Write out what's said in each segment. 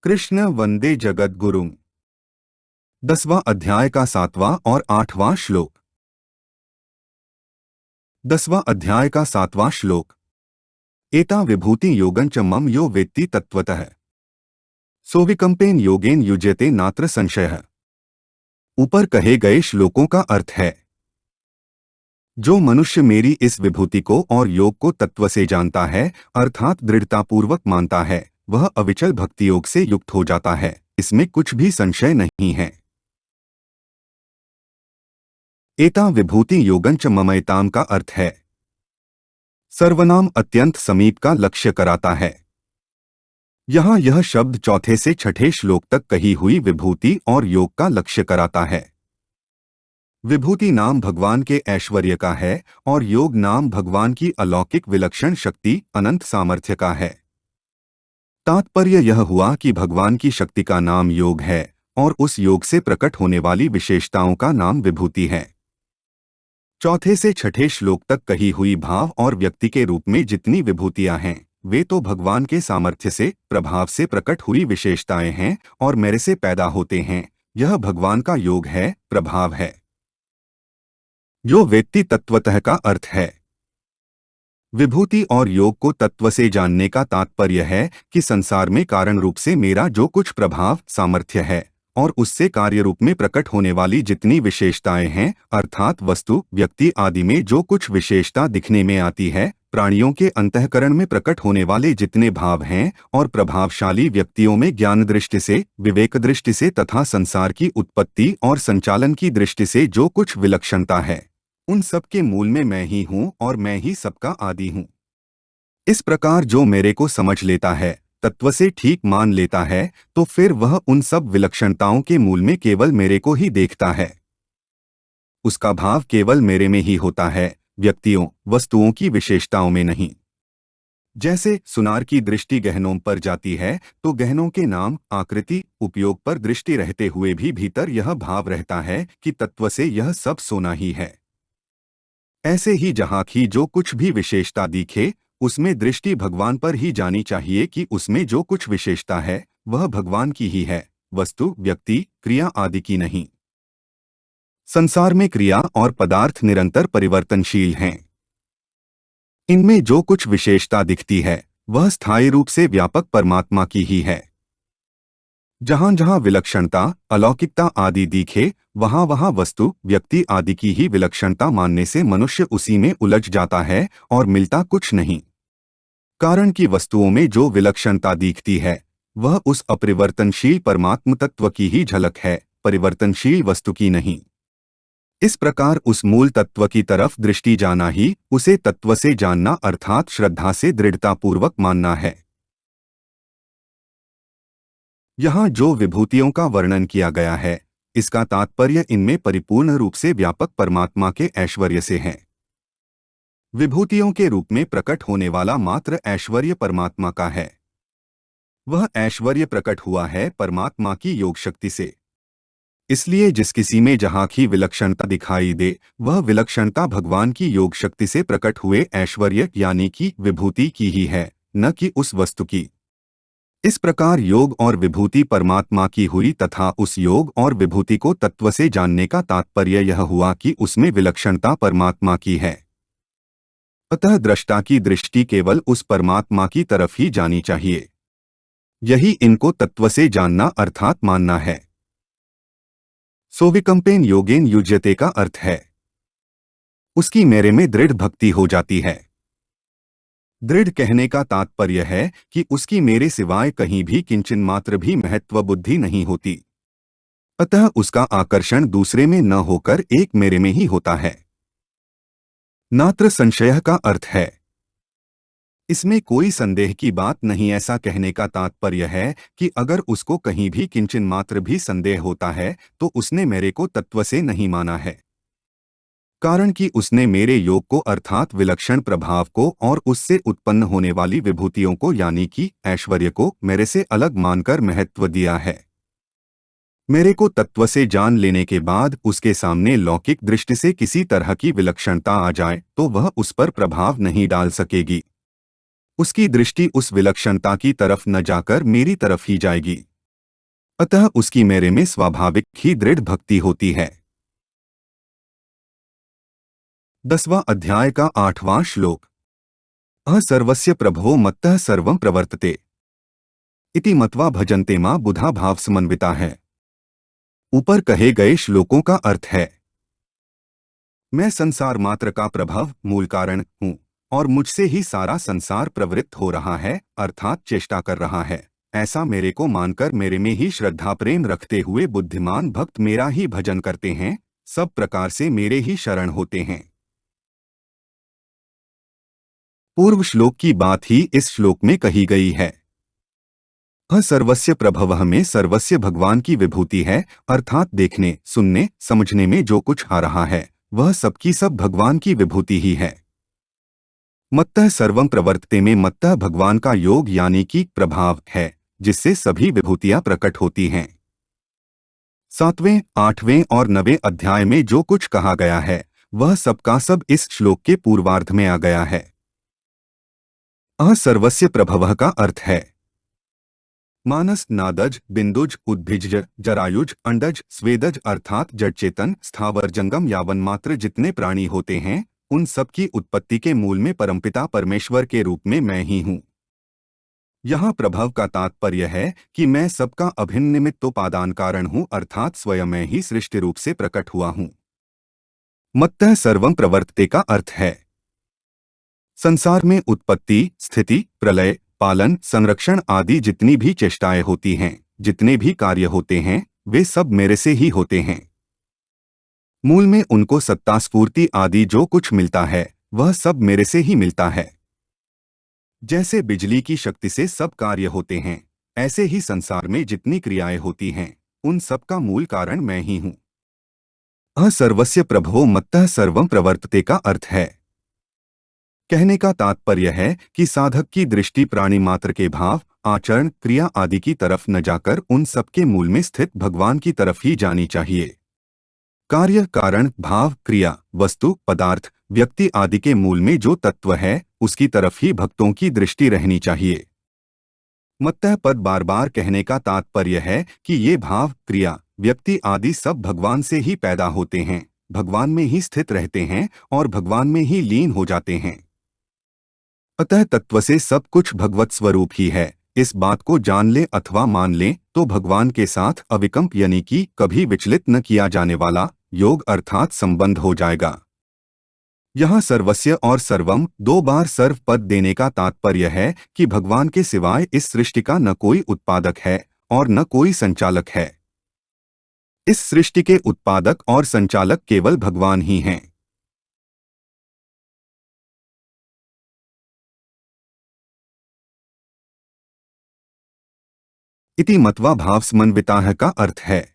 कृष्ण वंदे जगद्गुरुम्। 10वां अध्याय का 7वां और 8वां श्लोक। 10वां अध्याय का 7वां श्लोक। एता विभूति योगं च मम यो वेत्ति तत्वतः सोविकंपेन योगेन युज्यते नात्र संशयः। ऊपर कहे गए श्लोकों का अर्थ है, जो मनुष्य मेरी इस विभूति को और योग को तत्व से जानता है अर्थात दृढ़तापूर्वक मानता है, वह अविचल भक्ति योग से युक्त हो जाता है, इसमें कुछ भी संशय नहीं है। एता विभूति योगं च ममैताम का अर्थ है सर्वनाम अत्यंत समीप का लक्ष्य कराता है। यहाँ यह शब्द चौथे से छठे श्लोक तक कही हुई विभूति और योग का लक्ष्य कराता है। विभूति नाम भगवान के ऐश्वर्य का है और योग नाम भगवान की अलौकिक विलक्षण शक्ति अनंत सामर्थ्य का है। तात्पर्य यह हुआ कि भगवान की शक्ति का नाम योग है और उस योग से प्रकट होने वाली विशेषताओं का नाम विभूति है। चौथे से छठे श्लोक तक कही हुई भाव और व्यक्ति के रूप में जितनी विभूतियां हैं वे तो भगवान के सामर्थ्य से प्रभाव से प्रकट हुई विशेषताएं हैं और मेरे से पैदा होते हैं। यह भगवान का योग है, प्रभाव है। यो वेत्ति तत्वतः का अर्थ है विभूति और योग को तत्व से जानने का तात्पर्य है कि संसार में कारण रूप से मेरा जो कुछ प्रभाव सामर्थ्य है और उससे कार्य रूप में प्रकट होने वाली जितनी विशेषताएं हैं अर्थात वस्तु व्यक्ति आदि में जो कुछ विशेषता दिखने में आती है, प्राणियों के अंतःकरण में प्रकट होने वाले जितने भाव हैं और प्रभावशाली व्यक्तियों में ज्ञान दृष्टि से, विवेक दृष्टि से तथा संसार की उत्पत्ति और संचालन की दृष्टि से जो कुछ विलक्षणता है, उन सब के मूल में मैं ही हूँ और मैं ही सबका आदि हूँ। इस प्रकार जो मेरे को समझ लेता है, तत्व से ठीक मान लेता है, तो फिर वह उन सब विलक्षणताओं के मूल में केवल मेरे को ही देखता है। उसका भाव केवल मेरे में ही होता है, व्यक्तियों वस्तुओं की विशेषताओं में नहीं। जैसे सुनार की दृष्टि गहनों पर जाती है तो गहनों के नाम, आकृति, उपयोग पर दृष्टि रहते हुए भी भीतर यह भाव रहता है कि तत्व से यह सब सोना ही है। ऐसे ही जहाँ की जो कुछ भी विशेषता दिखे उसमें दृष्टि भगवान पर ही जानी चाहिए कि उसमें जो कुछ विशेषता है वह भगवान की ही है, वस्तु, व्यक्ति, क्रिया आदि की नहीं। संसार में क्रिया और पदार्थ निरंतर परिवर्तनशील हैं। इनमें जो कुछ विशेषता दिखती है वह स्थायी रूप से व्यापक परमात्मा की ही है। जहां जहां विलक्षणता, अलौकिकता आदि दिखे वहां वहां वस्तु, व्यक्ति आदि की ही विलक्षणता मानने से मनुष्य उसी में उलझ जाता है और मिलता कुछ नहीं। कारण कि वस्तुओं में जो विलक्षणता दिखती है वह उस अपरिवर्तनशील परमात्म तत्व की ही झलक है, परिवर्तनशील वस्तु की नहीं। इस प्रकार उस मूल तत्व की तरफ दृष्टि जाना ही उसे तत्व से जानना अर्थात श्रद्धा से दृढ़तापूर्वक मानना है। यहाँ जो विभूतियों का वर्णन किया गया है इसका तात्पर्य इनमें परिपूर्ण रूप से व्यापक परमात्मा के ऐश्वर्य से है। विभूतियों के रूप में प्रकट होने वाला मात्र ऐश्वर्य परमात्मा का है। वह ऐश्वर्य प्रकट हुआ है परमात्मा की योग शक्ति से। इसलिए जिस किसी में जहाँ की विलक्षणता दिखाई दे वह विलक्षणता भगवान की योग शक्ति से प्रकट हुए ऐश्वर्य यानी कि विभूति की ही है, न कि उस वस्तु की। इस प्रकार योग और विभूति परमात्मा की हुई तथा उस योग और विभूति को तत्व से जानने का तात्पर्य यह हुआ कि उसमें विलक्षणता परमात्मा की है। अतः दृष्टा की दृष्टि केवल उस परमात्मा की तरफ ही जानी चाहिए। यही इनको तत्व से जानना अर्थात मानना है। सोविकंपेन योगेन युज्यते का अर्थ है उसकी मेरे में दृढ़ भक्ति हो जाती है। दृढ़ कहने का तात्पर्य है कि उसकी मेरे सिवाय कहीं भी किंचन मात्र भी महत्व बुद्धि नहीं होती। अतः उसका आकर्षण दूसरे में न होकर एक मेरे में ही होता है। नात्र संशय का अर्थ है इसमें कोई संदेह की बात नहीं। ऐसा कहने का तात्पर्य है कि अगर उसको कहीं भी किंचन मात्र भी संदेह होता है तो उसने मेरे को तत्व से नहीं माना है। कारण कि उसने मेरे योग को अर्थात विलक्षण प्रभाव को और उससे उत्पन्न होने वाली विभूतियों को यानी कि ऐश्वर्य को मेरे से अलग मानकर महत्व दिया है। मेरे को तत्व से जान लेने के बाद उसके सामने लौकिक दृष्टि से किसी तरह की विलक्षणता आ जाए तो वह उस पर प्रभाव नहीं डाल सकेगी। उसकी दृष्टि उस विलक्षणता की तरफ न जाकर मेरी तरफ ही जाएगी। अतः उसकी मेरे में स्वाभाविक ही दृढ़ भक्ति होती है। 10वां अध्याय का 8वां श्लोक। सर्वस्य प्रभवो मत्तः सर्वं प्रवर्तते इति मत्वा भजन्ते मां बुधा भाव समन्विता है। ऊपर कहे गए श्लोकों का अर्थ है, मैं संसार मात्र का प्रभव मूल कारण हूँ और मुझसे ही सारा संसार प्रवृत्त हो रहा है, अर्थात चेष्टा कर रहा है। ऐसा मेरे को मानकर मेरे में ही श्रद्धा प्रेम रखते हुए बुद्धिमान भक्त मेरा ही भजन करते हैं, सब प्रकार से मेरे ही शरण होते हैं। पूर्व श्लोक की बात ही इस श्लोक में कही गई है। सर्वस्य प्रभवः में सर्वस्य भगवान की विभूति है, अर्थात देखने सुनने समझने में जो कुछ आ रहा है वह सबकी सब भगवान की विभूति ही है। मत्तः सर्वं प्रवर्तते में मत्तः भगवान का योग यानी कि प्रभाव है, जिससे सभी विभूतियां प्रकट होती हैं। 7वें, 8वें और 9वें अध्याय में जो कुछ कहा गया है वह सबका सब इस श्लोक के पूर्वार्ध में आ गया है। सर्वस्य प्रभवः का अर्थ है मानस, नादज, बिंदुज, उद्भिज, जरायुज, अंडज, स्वेदज अर्थात जड़चेतन स्थावर जंगम यावन मात्र जितने प्राणी होते हैं उन सब की उत्पत्ति के मूल में परमपिता परमेश्वर के रूप में मैं ही हूँ। यहाँ प्रभव का तात्पर्य है कि मैं सबका अभिन्न निमित्तोपादान कारण हूँ, अर्थात स्वयं मैं ही सृष्टि रूप से प्रकट हुआ हूँ। मत्तः सर्वं प्रवर्तते का अर्थ है संसार में उत्पत्ति, स्थिति, प्रलय, पालन, संरक्षण आदि जितनी भी चेष्टाएं होती हैं, जितने भी कार्य होते हैं वे सब मेरे से ही होते हैं। मूल में उनको सत्ता स्फूर्ति आदि जो कुछ मिलता है वह सब मेरे से ही मिलता है। जैसे बिजली की शक्ति से सब कार्य होते हैं, ऐसे ही संसार में जितनी क्रियाएं होती हैं उन सब का मूल कारण मैं ही हूँ। सर्वस्य प्रभवो मत्तः सर्वं प्रवर्तते का अर्थ है कहने का तात्पर्य है कि साधक की दृष्टि प्राणी मात्र के भाव, आचरण, क्रिया आदि की तरफ न जाकर उन सबके मूल में स्थित भगवान की तरफ ही जानी चाहिए। कार्य, कारण, भाव, क्रिया, वस्तु, पदार्थ, व्यक्ति आदि के मूल में जो तत्व है उसकी तरफ ही भक्तों की दृष्टि रहनी चाहिए। मत्तः पद बार बार कहने का तात्पर्य है कि ये भाव, क्रिया, व्यक्ति आदि सब भगवान से ही पैदा होते हैं, भगवान में ही स्थित रहते हैं और भगवान में ही लीन हो जाते हैं। अतः तत्व से सब कुछ भगवत स्वरूप ही है। इस बात को जान ले अथवा मान ले तो भगवान के साथ अविकल्प यानी कि कभी विचलित न किया जाने वाला योग अर्थात संबंध हो जाएगा। यहाँ सर्वस्य और सर्वम 2 बार सर्व पद देने का तात्पर्य है कि भगवान के सिवाय इस सृष्टि का न कोई उत्पादक है और न कोई संचालक है। इस सृष्टि के उत्पादक और संचालक केवल भगवान ही हैं। इति मत्वा भाव समन्विताः का अर्थ है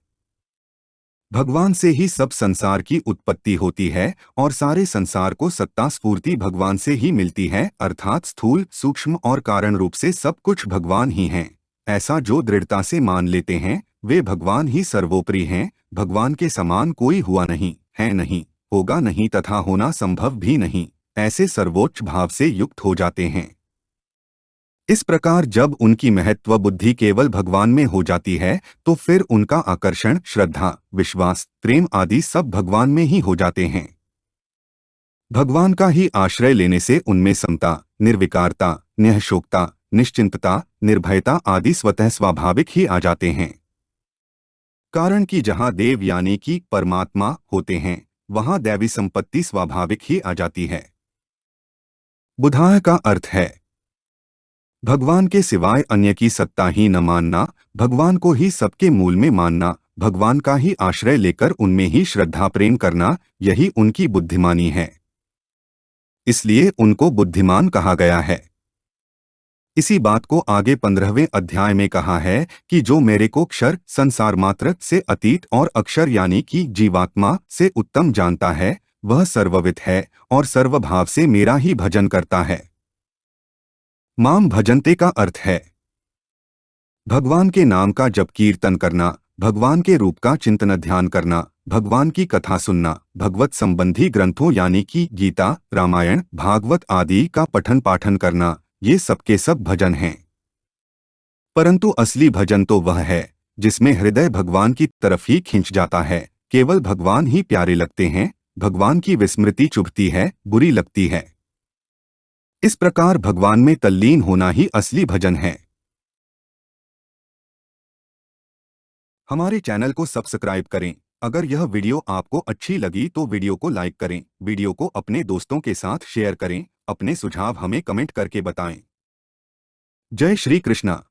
भगवान से ही सब संसार की उत्पत्ति होती है और सारे संसार को सत्ता स्फूर्ति भगवान से ही मिलती है, अर्थात स्थूल, सूक्ष्म और कारण रूप से सब कुछ भगवान ही हैं। ऐसा जो दृढ़ता से मान लेते हैं वे भगवान ही सर्वोपरि हैं। भगवान के समान कोई हुआ नहीं, है नहीं, होगा नहीं तथा होना संभव भी नहीं, ऐसे सर्वोच्च भाव से युक्त हो जाते हैं। इस प्रकार जब उनकी महत्व बुद्धि केवल भगवान में हो जाती है तो फिर उनका आकर्षण, श्रद्धा, विश्वास, प्रेम आदि सब भगवान में ही हो जाते हैं। भगवान का ही आश्रय लेने से उनमें समता, निर्विकारता, निःशोकता, निश्चिंतता, निर्भयता आदि स्वतः स्वाभाविक ही आ जाते हैं। कारण कि जहाँ देव यानी कि परमात्मा होते हैं वहाँ दैवी संपत्ति स्वाभाविक ही आ जाती है। बुधाह का अर्थ है भगवान के सिवाय अन्य की सत्ता ही न मानना, भगवान को ही सबके मूल में मानना, भगवान का ही आश्रय लेकर उनमें ही श्रद्धा प्रेम करना, यही उनकी बुद्धिमानी है। इसलिए उनको बुद्धिमान कहा गया है। इसी बात को आगे 15वें अध्याय में कहा है कि जो मेरे को क्षर संसार मात्र से अतीत और अक्षर यानी कि जीवात्मा से उत्तम जानता है वह सर्वविद है और सर्वभाव से मेरा ही भजन करता है। माम भजन्ते का अर्थ है भगवान के नाम का जप कीर्तन करना, भगवान के रूप का चिंतन ध्यान करना, भगवान की कथा सुनना, भगवत संबंधी ग्रंथों यानी कि गीता, रामायण, भागवत आदि का पठन पाठन करना, ये सबके सब भजन हैं। परंतु असली भजन तो वह है जिसमें हृदय भगवान की तरफ ही खिंच जाता है। केवल भगवान ही प्यारे लगते हैं, भगवान की विस्मृति चुभती है, बुरी लगती है। इस प्रकार भगवान में तल्लीन होना ही असली भजन है। हमारे चैनल को सब्सक्राइब करें। अगर यह वीडियो आपको अच्छी लगी तो वीडियो को लाइक करें, वीडियो को अपने दोस्तों के साथ शेयर करें, अपने सुझाव हमें कमेंट करके बताएं। जय श्री कृष्णा।